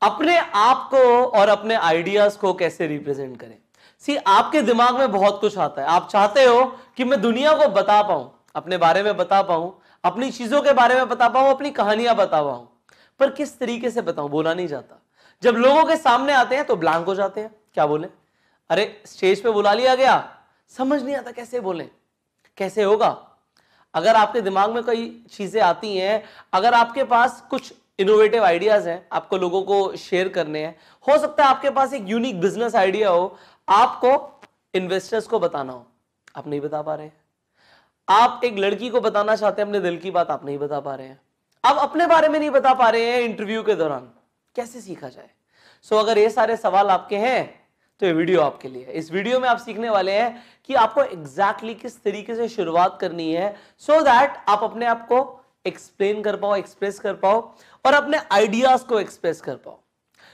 अपने आप को और अपने आइडियाज को कैसे रिप्रेजेंट करें। सी, आपके दिमाग में बहुत कुछ आता है, आप चाहते हो कि मैं दुनिया को बता पाऊं, अपने बारे में बता पाऊं, अपनी चीजों के बारे में बता पाऊं, अपनी कहानियां बता पाऊं, पर किस तरीके से बताऊं, बोला नहीं जाता। जब लोगों के सामने आते हैं तो ब्लैंक हो जाते हैं, क्या बोले, अरे स्टेज पे बुला लिया गया, समझ नहीं आता कैसे बोले, कैसे होगा। अगर आपके दिमाग में कई चीजें आती हैं, अगर आपके पास कुछ इनोवेटिव आइडियाज हैं, आपको लोगों को शेयर करने हैं, हो सकता है आपके पास एक यूनिक बिजनेस आइडिया हो, आपको इन्वेस्टर्स को बताना हो, आप नहीं बता पा रहे हैं। आप एक लड़की को बताना चाहते हैं अपने दिल की बात, आप नहीं बता पा रहे हैं। आप अपने बारे में नहीं बता पा रहे हैं इंटरव्यू के दौरान, कैसे सीखा जाए। सो अगर ये सारे सवाल आपके हैं तो ये वीडियो आपके लिए है। इस वीडियो में आप सीखने वाले हैं कि आपको एग्जैक्टली किस तरीके से शुरुआत करनी है, सो दैट आप अपने आप को एक्सप्लेन कर पाओ, एक्सप्रेस कर पाओ और अपने आइडियाज को एक्सप्रेस कर पाओ।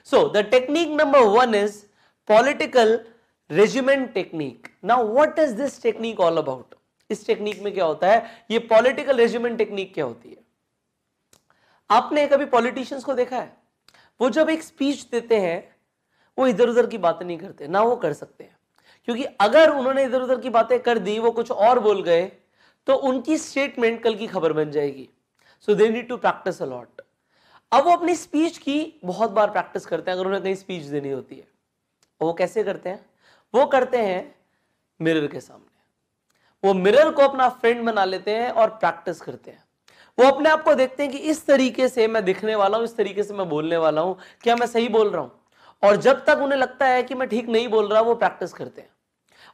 So the technique number 1 is political regiment technique. Now what is this technique all about? इस टेक्निक में क्या होता है, ये पॉलिटिकल रेजिमेंट टेक्निक क्या होती है? आपने कभी पॉलिटिशियंस को देखा है, वो जब एक स्पीच देते हैं वो इधर उधर की बातें नहीं करते, ना वो कर सकते हैं, क्योंकि अगर उन्होंने इधर उधर की बातें कर दी, वो कुछ और बोल गए, तो उनकी स्टेटमेंट कल की खबर बन जाएगी। So they need to practice a lot. अब वो अपनी स्पीच की बहुत बार प्रैक्टिस करते हैं अगर उन्हें कहीं स्पीच देनी होती है। और वो कैसे करते हैं? वो करते हैं मिरर के सामने। वो मिरर को अपना फ्रेंड बना लेते हैं और प्रैक्टिस करते हैं। वो अपने आप को देखते हैं कि इस तरीके से मैं दिखने वाला हूं, इस तरीके से मैं बोलने वाला हूं, क्या मैं सही बोल रहा हूं? और जब तक उन्हें लगता है कि मैं ठीक नहीं बोल रहा, वो प्रैक्टिस करते हैं।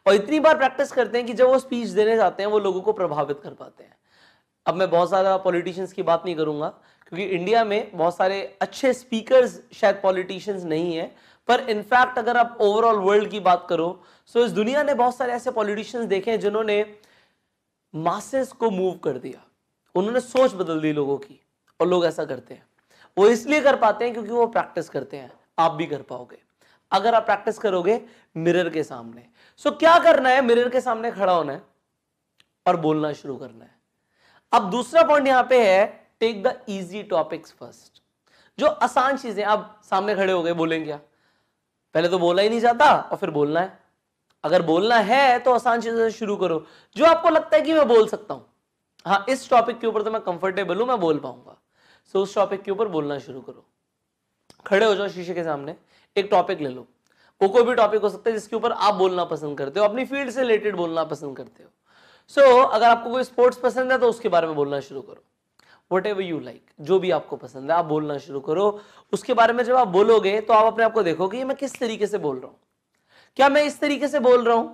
और इतनी बार प्रैक्टिस करते हैं कि जब वो स्पीच देने जाते हैं वो लोगों को प्रभावित कर पाते हैं। अब मैं बहुत ज्यादा पॉलिटिशियंस की बात नहीं करूंगा, क्योंकि इंडिया में बहुत सारे अच्छे स्पीकर्स शायद पॉलिटिशियंस नहीं है, पर इनफैक्ट अगर आप ओवरऑल वर्ल्ड की बात करो, सो इस दुनिया ने बहुत सारे ऐसे पॉलिटिशियंस देखे हैं जिन्होंने मासेस को मूव कर दिया, उन्होंने सोच बदल दी लोगों की। और लोग ऐसा करते हैं, वो इसलिए कर पाते हैं क्योंकि वो प्रैक्टिस करते हैं। आप भी कर पाओगे अगर आप प्रैक्टिस करोगे मिरर के सामने। सो क्या करना है, मिरर के सामने खड़ा होना है और बोलना शुरू करना है। अब दूसरा पॉइंट यहां पे है, take the easy topics first. जो आसान चीजें, आप सामने खड़े हो गए, बोलेंगे क्या? पहले तो बोला ही नहीं जाता और फिर बोलना है। अगर बोलना है तो आसान चीजों से शुरू करो, जो आपको लगता है कि मैं बोल सकता हूं, हाँ इस टॉपिक के ऊपर तो मैं कंफर्टेबल हूं, मैं बोल पाऊंगा। सो उस टॉपिक के ऊपर बोलना शुरू करो। खड़े हो जाओ शीशे के सामने, एक टॉपिक ले लो, वो कोई भी टॉपिक हो सकता है जिसके ऊपर आप बोलना पसंद करते हो, अपनी फील्ड से रिलेटेड बोलना पसंद करते हो। सो अगर आपको कोई स्पोर्ट्स पसंद है तो उसके बारे में बोलना शुरू करो। Whatever you like, जो भी आपको पसंद है आप बोलना शुरू करो। उसके बारे में जब आप बोलोगे तो आप अपने आप को देखोगे मैं किस तरीके से बोल रहा हूं। क्या मैं इस तरीके से बोल रहा हूं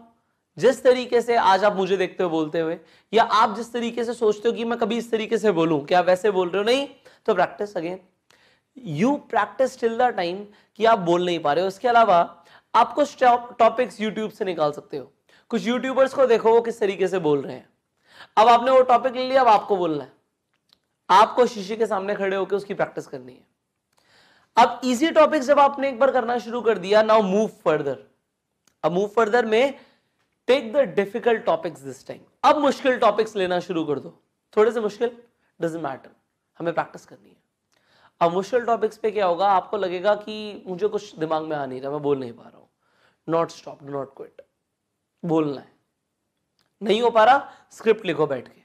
जिस तरीके से आज आप मुझे देखते हो बोलते हुए, या आप जिस तरीके से सोचते हो कि मैं कभी इस तरीके से बोलूं, क्या आप वैसे बोल रहे हो? नहीं। तो practice again, you practice till the time कि आप बोल नहीं पा रहे हो। इसके अलावा आप कुछ टॉपिक्स यूट्यूब से निकाल सकते हो। कुछ यूट्यूबर्स को देखो वो किस तरीके से बोल रहे हैं। अब आपने वो टॉपिक ले लिया, अब आपको बोलना है, आपको शीशे के सामने खड़े होकर उसकी प्रैक्टिस करनी है। अब इजी टॉपिक्स जब आपने एक बार करना शुरू कर दिया, नाउ मूव फर्दर। अब मूव फर्दर में take the difficult topics this time. अब मुश्किल टॉपिक्स लेना शुरू कर दो, थोड़े से मुश्किल, डजंट मैटर, हमें प्रैक्टिस करनी है। अब मुश्किल टॉपिक्स पे क्या होगा, आपको लगेगा कि मुझे कुछ दिमाग में आ नहीं रहा, मैं बोल नहीं पा रहा हूं। Not stop, do not quit, बोलना है। नहीं हो पा रहा, स्क्रिप्ट लिखो बैठ के,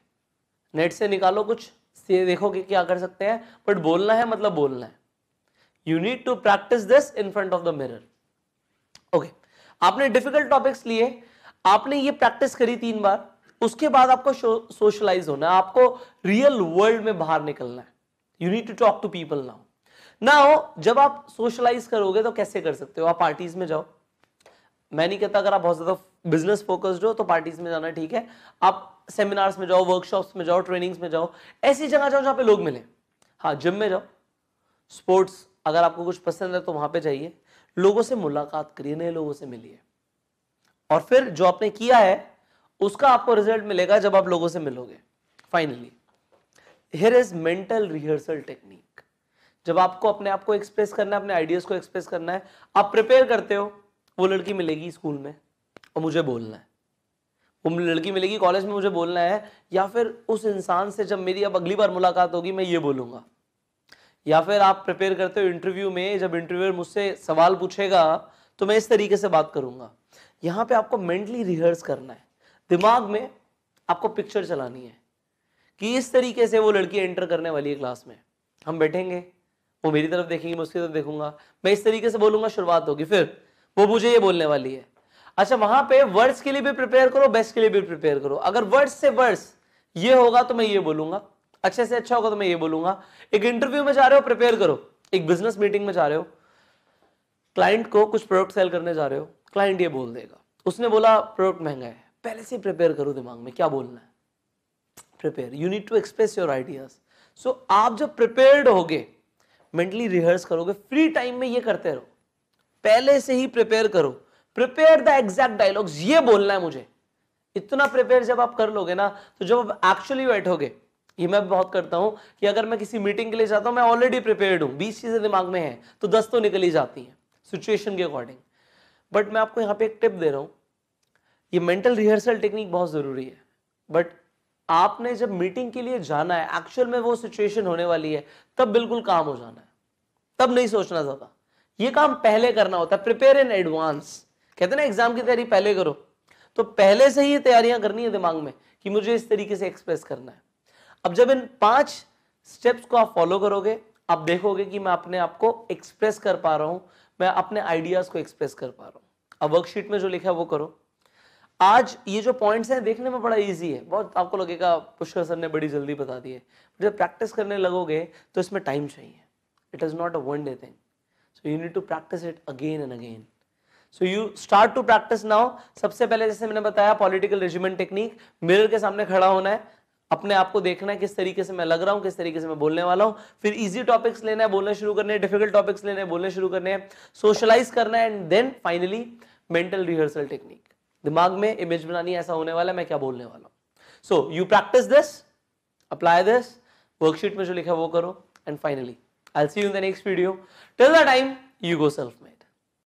नेट से निकालो कुछ, से देखो कि क्या कर सकते हैं, बट बोलना है मतलब बोलना है। You need to practise this in front of the mirror. Okay, आपने डिफिकल्ट टॉपिक्स लिए, आपने ये प्रैक्टिस करी 3 बार, उसके बाद आपको सोशलाइज होना है, आपको रियल वर्ल्ड में बाहर निकलना है। You need to talk to people now. Now जब आप सोशलाइज करोगे तो कैसे कर सकते हो? आप पार्टीज में जाओ। मैं नहीं कहता अगर आप बहुत ज्यादा बिजनेस फोकस्ड हो तो पार्टीज में जाना ठीक है, आप सेमिनार्स में जाओ, वर्कशॉप्स में जाओ, ट्रेनिंग्स में जाओ, ऐसी जगह जाओ जहां पे लोग मिले। हाँ, जिम में जाओ, स्पोर्ट्स अगर आपको कुछ पसंद है तो वहां पे जाइए, लोगों से मुलाकात करिए, नए लोगों से मिलिए, और फिर जो आपने किया है उसका आपको रिजल्ट मिलेगा जब आप लोगों से मिलोगे। Finally here is mental rehearsal technique. जब आपको अपने आप को एक्सप्रेस करना है, अपने आइडियाज को एक्सप्रेस करना है, आप प्रिपेयर करते हो, वो लड़की मिलेगी स्कूल में और मुझे बोलना है, वो लड़की मिलेगी कॉलेज में, मुझे बोलना है, या फिर उस इंसान से जब मेरी अब अगली बार मुलाकात होगी मैं ये बोलूंगा, या फिर आप प्रिपेयर करते हो इंटरव्यू में, जब इंटरव्यूअर मुझसे सवाल पूछेगा तो मैं इस तरीके से बात करूंगा। यहां पे आपको मेंटली रिहर्स करना है, दिमाग में आपको पिक्चर चलानी है कि इस तरीके से वो लड़की एंटर करने वाली है क्लास में। हम बैठेंगे, वो मेरी तरफ देखेंगी, मैं उसकी तरफ देखूंगा, मैं इस तरीके से बोलूंगा, शुरुआत होगी, फिर वो मुझे ये बोलने वाली है। अच्छा, वहां पे वर्ड्स के लिए भी प्रिपेयर करो, बेस्ट के लिए भी प्रिपेयर करो। अगर वर्ड्स से वर्ड्स ये होगा तो मैं ये बोलूंगा, अच्छे से अच्छा होगा तो मैं ये बोलूंगा। एक इंटरव्यू में जा रहे हो, प्रिपेयर करो। एक बिजनेस मीटिंग में जा रहे हो, क्लाइंट को कुछ प्रोडक्ट सेल करने जा रहे हो, क्लाइंट ये बोल देगा, उसने बोला प्रोडक्ट महंगा है, पहले से प्रिपेयर करो दिमाग में क्या बोलना है। Prepare, you need to express your ideas. So आप जब प्रिपेयर्ड होगे, मेंटली रिहर्स करोगे, फ्री टाइम में ये करते रहो, पहले से ही प्रिपेयर करो। प्रिपेयर द एग्जैक्ट डायलॉग्स, ये बोलना है मुझे। इतना प्रिपेयर जब आप कर लोगे ना, तो जब आप एक्चुअली बैठोगे, ये मैं बहुत करता हूं कि अगर मैं किसी मीटिंग के लिए जाता हूं, मैं ऑलरेडी प्रिपेयर्ड हूं, 20 चीजें दिमाग में हैं, तो 10 तो निकल ही जाती हैं सिचुएशन के अकॉर्डिंग। बट मैं आपको यहां पे एक टिप दे रहा हूं, ये मेंटल रिहर्सल टेक्निक बहुत जरूरी है। बट आपने जब मीटिंग के लिए जाना है, एक्चुअल में वो सिचुएशन होने वाली है, तब बिल्कुल काम हो जाना है, तब नहीं सोचना ज्यादा। ये काम पहले करना होता है, प्रिपेयर इन एडवांस। कहते हैं ना एग्जाम की तैयारी पहले करो, तो पहले से ही तैयारियां करनी है दिमाग में कि मुझे इस तरीके से एक्सप्रेस करना है। अब जब इन 5 स्टेप्स को आप फॉलो करोगे, आप देखोगे कि मैं अपने आप को एक्सप्रेस कर पा रहा हूं, मैं अपने आइडियाज को एक्सप्रेस कर पा रहा हूं। अब वर्कशीट में जो लिखा है वो करो। आज ये जो पॉइंट्स हैं देखने में बड़ा इजी है, बहुत आपको लगेगा पुष्कर सर ने बड़ी जल्दी बता दिए, जब प्रैक्टिस करने लगोगे तो इसमें टाइम चाहिए। It is not a one day thing, so you need to practise it again and again. So you start to practise now. सबसे पहले जैसे मैंने बताया पॉलिटिकल रेजिमेंट टेक्निक, मिरर के सामने खड़ा होना है, अपने आप को देखना है किस तरीके से मैं लग रहा हूं, किस तरीके से मैं बोलने वाला हूं। फिर इजी टॉपिक्स लेना है, बोलने शुरू करने हैं, डिफिकल्ट टॉपिक्स लेने हैं, बोलने शुरू करने हैं, सोशलाइज करना है, and then finally mental rehearsal technique. दिमाग में इमेज बनानी है, ऐसा होने वाला है, मैं क्या बोलने वाला हूं। So you practice this, apply this, worksheet में जो लिखा है वो करो, and finally I will see you in the next video. Till the time, you go self-made.